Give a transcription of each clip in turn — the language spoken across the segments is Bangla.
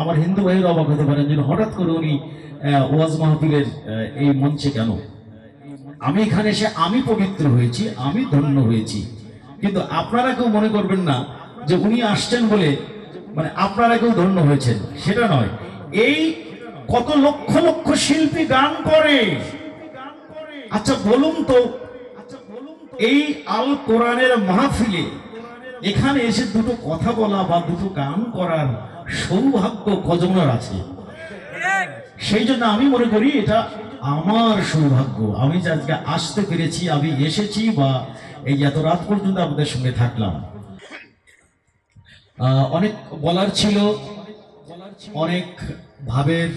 আমার হিন্দু ভাইয়ের অবাক হতে পারেন যে হঠাৎ করে উনি ওয়াজ মাহফিলের এই মঞ্চে কেন। আমি এখানে এসে আমি পবিত্র হয়েছি, আমি ধন্য হয়েছি, কিন্তু আপনারা কেউ মনে করবেন না যে উনি আসছেন বলে মানে আপনারা কেউ ধন্য হয়েছেন, সেটা নয়। এই কত লক্ষ লক্ষ শিল্পী গান করে। আচ্ছা বলুন তো, এই আল কোরআনের মাহফিলে এখানে এসে দুটো কথা বলা বা দুটো গান করার সৌভাগ্য কজনের আছে? সেই জন্য আমি মনে করি এটা আমার সৌভাগ্য, আমি যে আজকে আসতে পেরেছি, আমি এসেছি বা এই এত রাত পর্যন্ত আপনাদের সঙ্গে থাকলাম। অনেক বলার ছিল, অনেক ভাবের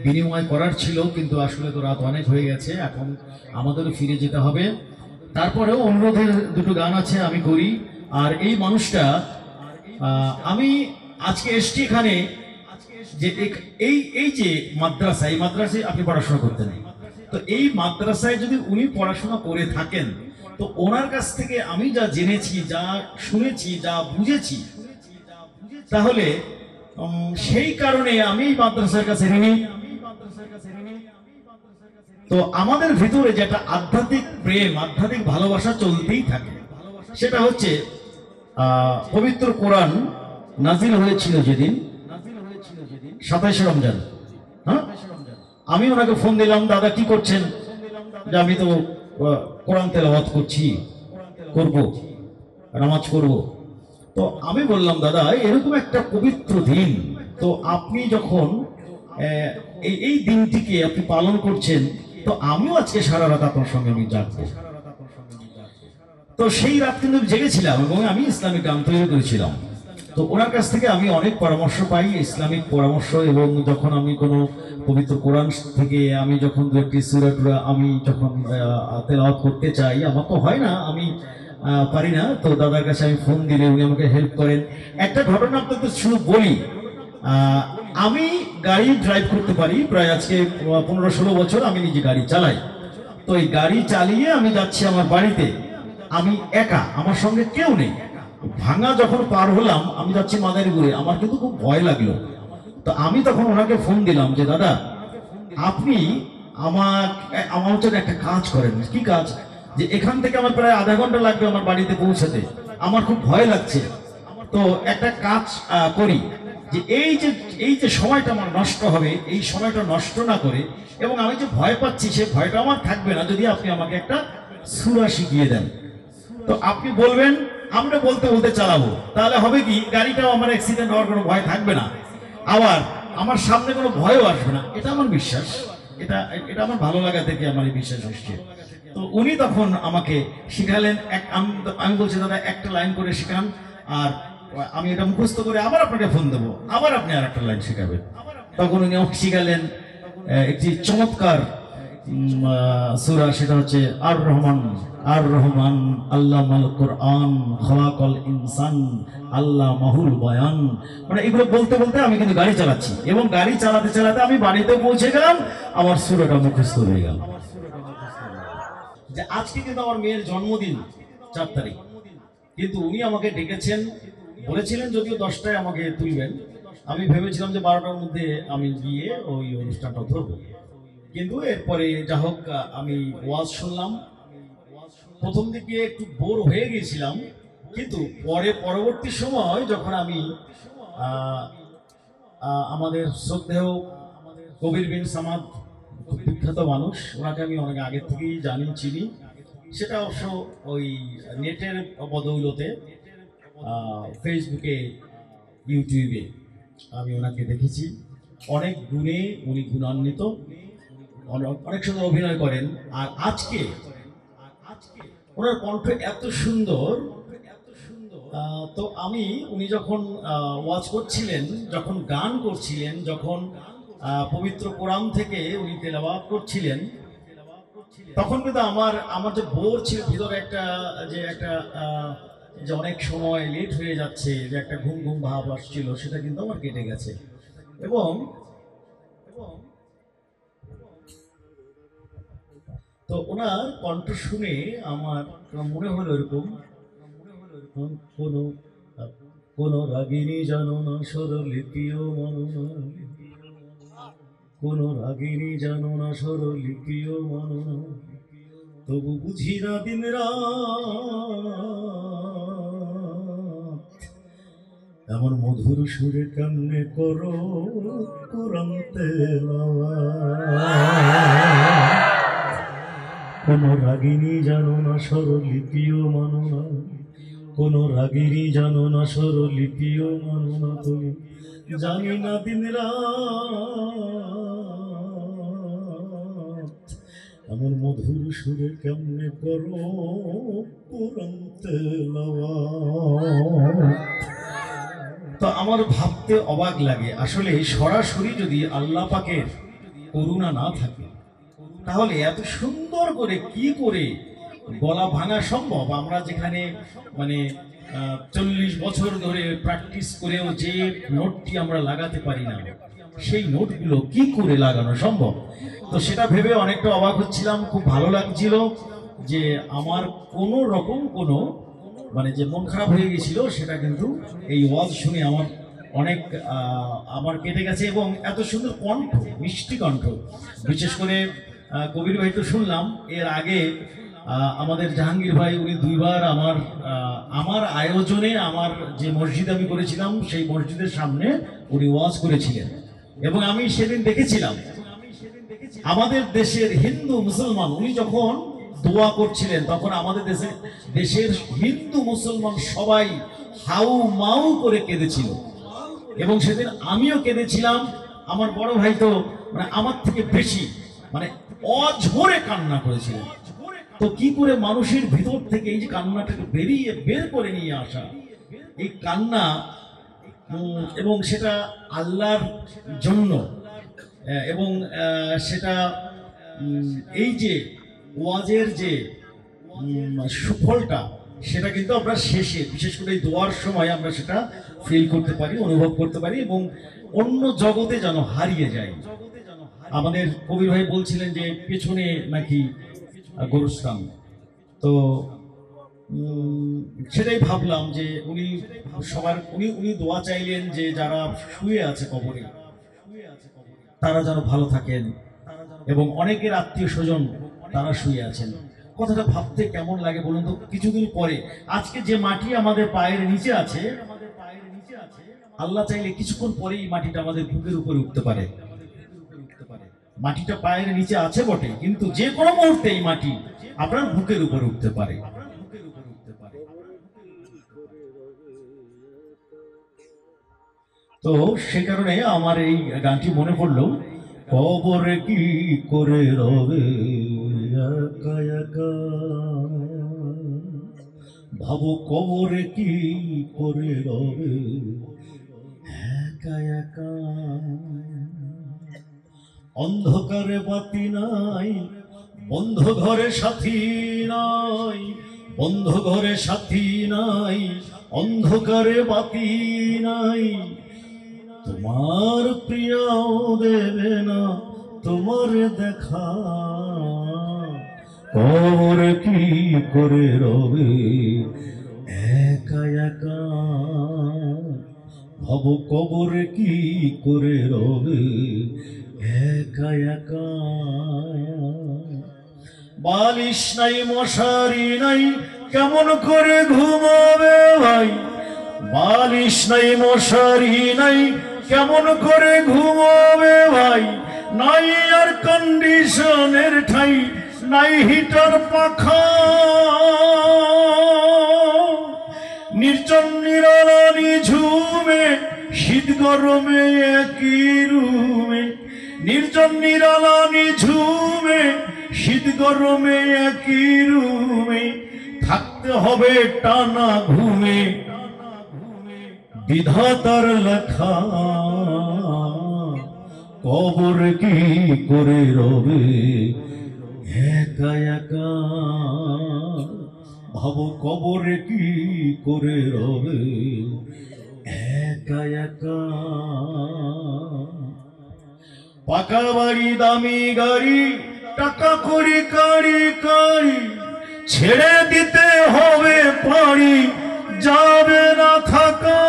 বিনিময় করার ছিল, কিন্তু আসলে তো রাত অনেক হয়ে গেছে, এখন আমাদেরও ফিরে যেতে হবে। তারপরেও অনুরোধের দুটো গান আছে আমি করি। আর এই মানুষটা আমি আজকে এসছি এখানে যে এই এই যে মাদ্রাসা, এই মাদ্রাসায় আপনি পড়াশোনা করতেন, তো এই মাদ্রাসায় যদি উনি পড়াশোনা করে থাকেন, তো ওনার কাছ থেকে আমি যা জেনেছি, যা শুনেছি, যা বুঝেছি, তাহলে সেই কারণে আমি এই মাদ্রাসার কাছে ঋণী। তো আমাদের ভিতরে যেটা আধ্যাত্মিক প্রেম, আধ্যাত্মিক ভালোবাসা চলতেই থাকে। সেটা হচ্ছে পবিত্র কোরআন নাজিল হয়েছিল যেদিন 27 রমজান। হ্যাঁ, আমি ওনাকে ফোন দিলাম, দাদা কি করছেন? যে আমি তো কোরআন তেলাওয়াত করছি, করব, নামাজ করব। তো আমি বললাম, দাদা এরকম একটা পবিত্র দিন, তো আপনি যখন এই দিনটিকে আপনি পালন করছেন, তো আমিও আজকে সারা রাত আপনার সঙ্গে আমি জাগবো। তো সেই রাত কিন্তু জেগেছিলাম এবং আমি ইসলামিক গান তৈরি করেছিলাম। তো ওনার কাছ থেকে আমি অনেক পরামর্শ পাই, ইসলামিক পরামর্শ। এবং যখন আমি কোনো পবিত্র কোরআন থেকে আমি যখন দু একটি সূরা টুরা আমি যখন তেলাওয়াত করতে চাই, আমার তো হয় না, আমি পারি না, তো দাদার কাছে আমি ফোন দিলে উনি আমাকে হেল্প করেন। একটা ঘটনা আপনাদের শুধু বলি, আমি গাড়ি ড্রাইভ করতে পারি প্রায় আজকে 15-16 বছর আমি নিজে গাড়ি চালাই। তো এই গাড়ি চালিয়ে আমি যাচ্ছি আমার বাড়িতে, আমি একা, আমার সঙ্গে কেউ নেই। ভাঙা যখন পার হলাম, আমি যাচ্ছি মাদারীপুরে, আমার কিন্তু খুব ভয় লাগলো। তো আমি তখন ওনাকে ফোন দিলাম যে দাদা আপনি আমার জন্য একটা কাজ করেন। কি কাজ? যে এখান থেকে আমার প্রায় আধা ঘন্টা লাগবে আমার বাড়িতে পৌঁছাতে, আমার খুব ভয় লাগছে, তো একটা কাজ করি, যে এই যে সময়টা আমার নষ্ট হবে, এই সময়টা নষ্ট না করে, এবং আমি যে ভয় পাচ্ছি সে ভয়টা আমার থাকবে না, যদি আপনি আমাকে একটা সূরা শিখিয়ে দেন। তো আপনি বলবেন, আমরা বলতে বলতে চালাবো, তাহলে হবে কি, গাড়িটাও আমার অ্যাক্সিডেন্ট হওয়ার কোনো ভয় থাকবে না, আবার আমার সামনে কোনো ভয়ও আসবে না। এটা আমার বিশ্বাস, এটা এটা আমার ভালো লাগা থেকে আমার এই বিশ্বাস হচ্ছে। তো উনি তখন আমাকে শিখালেন, আমি বলছি দাদা একটা লাইন করে শিখান, আর আমি এটা মুখস্থ করে আবার আপনাকে ফোন দেবো, আবার আপনি আর একটা লাইন শেখাবেন। তখন উনি আমাকে শিখালেন একটি চমৎকার সূরা, সেটা হচ্ছে আর রহমান। আর রহমান আল্লামাল কোরআন খলাকাল ইনসান আল্লামাহুল বায়ান। মানে এগুলো বলতে বলতে আমি কিন্তু গাড়ি চালাচ্ছি, এবং গাড়ি চালাতে চালাতে আমি বাড়িতে পৌঁছে গেলাম, আমার সূরাটা মুখস্থ হয়ে গেল। যে আজকে কিন্তু আমার মেয়ের জন্মদিন 4 তারিখ, কিন্তু উনি আমাকে ডেকেছেন, বলেছিলেন যদিও 10টায় আমাকে তুলবেন, আমি ভেবেছিলাম যে 12টার মধ্যে আমি গিয়ে ওই অনুষ্ঠানটা ধরবো। কিন্তু এরপরে যা হোক, আমি ওয়াজ শুনলাম। প্রথম দিকে একটু বোর হয়ে গিয়েছিলাম, কিন্তু পরবর্তী সময় যখন আমি আমাদের শ্রদ্ধেয় কবির বিন সামাদ, খুব বিখ্যাত মানুষ, ওনাকে আমি অনেক আগে থেকেই জানি, চিনি, সেটা অবশ্য ওই নেটের বদৌলতে, ফেসবুকে, ইউটিউবে আমি ওনাকে দেখেছি। অনেক গুণে উনি গুণান্বিত, অনেক সুন্দর অভিনয় করেন। আর আজকে ওনার কণ্ঠ এত সুন্দর, তো উনি যখন ওয়াজ করছিলেন, যখন গান করছিলেন, যখন পবিত্র কোরআন থেকে উনি তেলাওয়াত করছিলেন, তখন কিন্তু আমার যে বোর ছিল ভিতরে একটা যে অনেক সময় লেট হয়ে যাচ্ছে, যে একটা ঘুম ঘুম ভাব আসছিল, সেটা কিন্তু আমার কেটে গেছে। এবং তো ওনার কণ্ঠ শুনে আমার মনে হলো এরকম কোনো কোন রাগিনী জানো না স্বরলিপিও মানো না, কোন রাগিনী জানো না স্বরলিপিও মানো না, তবু বুঝি না দিন রাত এমন মধুর সুরে কেমনে করো কোরআন তেলাওয়াত। কোন রাগিনী জানো না স্বরলিপিও মানো না, কোন রাগিনী জানো না স্বরলিপিও মানো না, তুমি জানি না দিন রাত এমন মধুর সুরে কেমনে করো কোরআন তেলাওয়াত। তো আমার ভাবতে অবাক লাগে, আসলে সরাসরি যদি আল্লাহ পাকের করুণা না থাকে তাহলে এত সুন্দর করে কি করে গলা ভাঙা সম্ভব? আমরা যেখানে মানে 40 বছর ধরে প্র্যাকটিস করেও যে নোটটি আমরা লাগাতে পারি না, সেই নোটগুলো কি করে লাগানো সম্ভব? তো সেটা ভেবে অনেকটা অবাক হচ্ছিলাম, খুব ভালো লাগছিল যে আমার কোনো রকম কোনো মানে যে মন খারাপ হয়ে গেছিল সেটা কিন্তু এই ওয়াজ শুনে আমার অনেক আমার কেটে গেছে। এবং এত সুন্দর কণ্ঠ, মিষ্টি কণ্ঠ, বিশেষ করে কবির ভাই তো শুনলাম, এর আগে আমাদের জাহাঙ্গীর ভাই উনি দুইবার আমার আয়োজনে আমার যে মসজিদ আমি করেছিলাম সেই মসজিদের সামনে উনি ওয়াজ করেছিলেন। এবং আমি সেদিন দেখেছিলাম আমাদের দেশের হিন্দু মুসলমান উনি যখন দোয়া করছিলেন তখন আমাদের দেশের হিন্দু মুসলমান সবাই হাউ মাউ করে কেঁদেছিল। এবং সেদিন আমিও কেঁদেছিলাম, আমার বড় ভাই তো মানে আমার থেকে বেশি মানে অঝরে কান্না করেছিলেন। তো কি করে মানুষের ভিতর থেকে এই যে কান্নাটাকে বের করে নিয়ে আসা, এই কান্না, এবং সেটা আল্লাহর জন্য, এবং সেটা এই যে ওয়াজের যে সুফলটা সেটা কিন্তু আমরা শেষে বিশেষ করে এই দোয়ার সময় আমরা সেটা ফিল করতে পারি, অনুভব করতে পারি এবং অন্য জগতে যেন হারিয়ে যায়। আমাদের কবির ভাই বলছিলেন যে পেছনে নাকি গোরস্থান, তো সেটাই ভাবলাম যে উনি সবার উনি দোয়া চাইলেন যে যারা শুয়ে আছে কবরে তারা যেন ভালো থাকেন, এবং অনেকের আত্মীয় স্বজন তারা শুয়ে আছেন। কথাটা ভাবতে কেমন লাগে বলুন তো? কিছুদিন পরে আজকে যে মাটি আমাদের পায়ের নিচে আছে, আল্লাহ চাইলে কিছুক্ষণ পরে এই মাটিটা আমাদের বুকের উপরে উঠতে পারে। মাটিটা পায়ের নিচে আছে বটে, কিন্তু যে কোনো মুহূর্তে এই মাটি আপনার বুকের উপরে উঠতে পারে। তো সে কারণে আমার এই গানটি মনে পড়লো, কবরে কি করে রবে একা একা, ভাবো কবরে কি করে রবে একা একা, অন্ধকারে বাতি নাই, বন্ধ ঘরে সাথী নাই, বন্ধ ঘরে সাথী নাই, অন্ধকারে বাতি নাই, তোমার প্রিয় দেবে না তোমার দেখা, কবরে কি করে রবে একা একা, ভাবো কবরে কি করে রবে একা একা, বালিশ নাই মশারি নাই কেমন করে ঘুমাবে ভাই, বালিশ নাই মশারি নাই কেমন করে ঘুমাবে ভাই, নাই আর কন্ডিশনের ঠাই, নাই হিটার পাখা, নির্জন নিরালানি ঝুমে শীত গরমে একই রুমে, নির্জন নিরালানি ঝুমে শীত গরমে একই রুমে, থাকতে হবে টানা ঘুমে বিধাতার লেখা, কবর কি করে রবে একা একা, ভাবো কবর কি করে রবে একা একা, পাকা বাড়ি দামি গাড়ি টাকা করি কারি কারি, ছেড়ে দিতে হবে পারি যাবে না থাকা।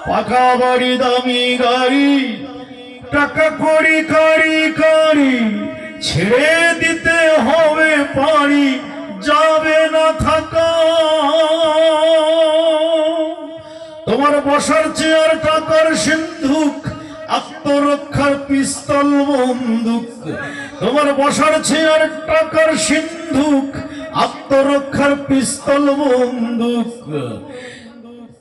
পাকা বাড়ি দামি গাড়ি টাকা করি কারি কারি ছেড়ে দিতে হবে পারি যাবে না থাকা। তোমার বসার চেয়ার টাকার সিন্ধুক আত্মরক্ষার পিস্তল বন্দুক। তোমার বসার চেয়ার টাকার সিন্ধুক আত্মরক্ষার পিস্তল বন্দুক।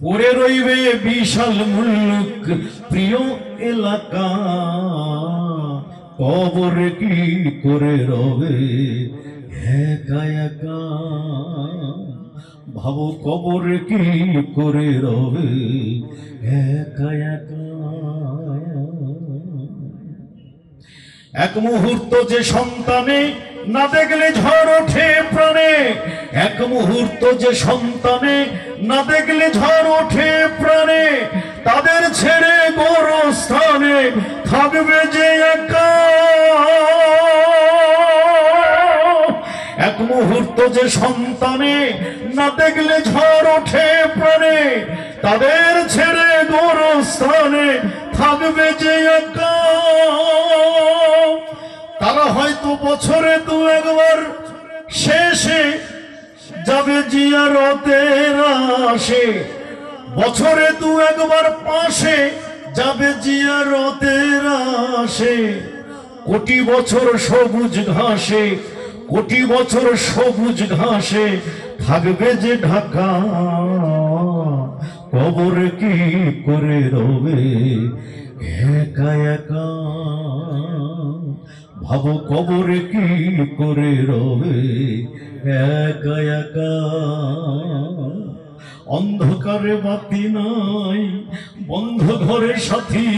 পড়ে রইবে বিশাল মুল্লুক প্রিয় এলাকা। কবর কি করে রবে একা একা। ভাবো কবর কি করে রবে একা একা। এক মুহূর্ত যে সন্তানে না দেখলে ঝড় ওঠে প্রাণে। এক মুহূর্ত যে সন্তানে না দেখলে ঝড় ওঠে প্রাণে। তাদের ছেড়ে গোরস্থানে থাকবে যে একা। এক মুহূর্ত যে সন্তানে না দেখলে ঝড় ওঠে প্রাণে। তাদের ছেড়ে গোরস্থানে থাকবে যে একা। তারা হয়তো বছরে দু একবার শেষে যাবে জিয়ারতের আসে। বছরে দু একবার পাশে যাবে জিয়ারতের আসে। কোটি বছর সবুজ ঘাসে কোটি বছর সবুজ ঘাসে থাকবে যে ঢাকা। কবর কি করে রবে একা একা। ভাবো কবর কি করে রবে একা একা। অন্ধকারে বাতি নাই বন্ধ ঘরে সাথী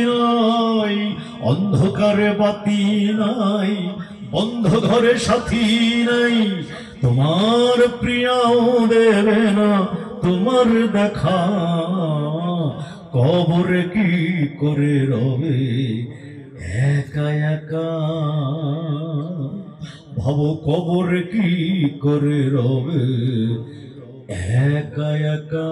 নাই। অন্ধকারে বাতি নাই বন্ধ ঘরে সাথী নাই। তোমার প্রিয়াও দেবে না তোমার দেখা। কবর কি করে রবে একা একা। ভাবো কবর কি করে রবে একা একা।